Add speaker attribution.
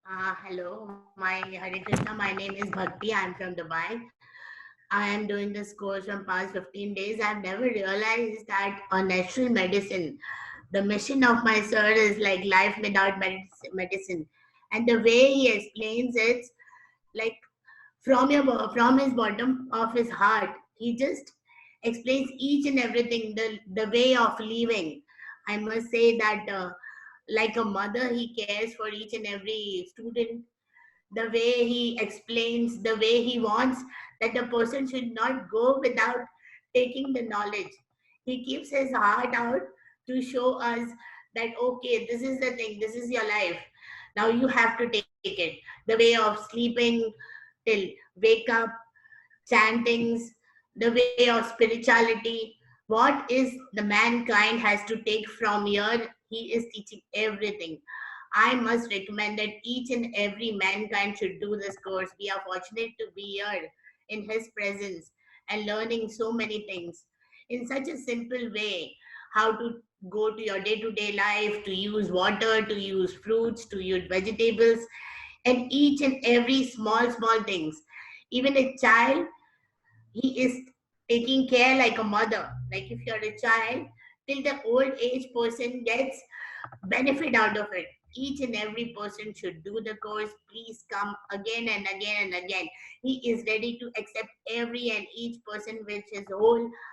Speaker 1: Hello, my Hare Krishna. My name is Bhakti. I'm from Dubai. I am doing this course from past 15 days. I've never realized that on natural medicine, the mission of my sir is like life without medicine. And the way he explains it, like from his bottom of his heart, he just explains each and everything, the way of living. I must say that, like a mother, he cares for each and every student, the way he explains, the way he wants that the person should not go without taking the knowledge. He keeps his heart out to show us that, okay, this is the thing, this is your life. Now you have to take it. The way of sleeping till wake up, chantings, the way of spirituality. What is the mankind has to take from here? He is teaching everything. I must recommend that each and every mankind should do this course. We are fortunate to be here in his presence and learning so many things in such a simple way. How to go to your day-to-day life, to use water, to use fruits, to use vegetables, and each and every small things. Even a child, he is taking care like a mother. Like if you're a child, till the old age person gets benefit out of it. Each and every person should do the course. Please come again and again and again. He is ready to accept every and each person with his whole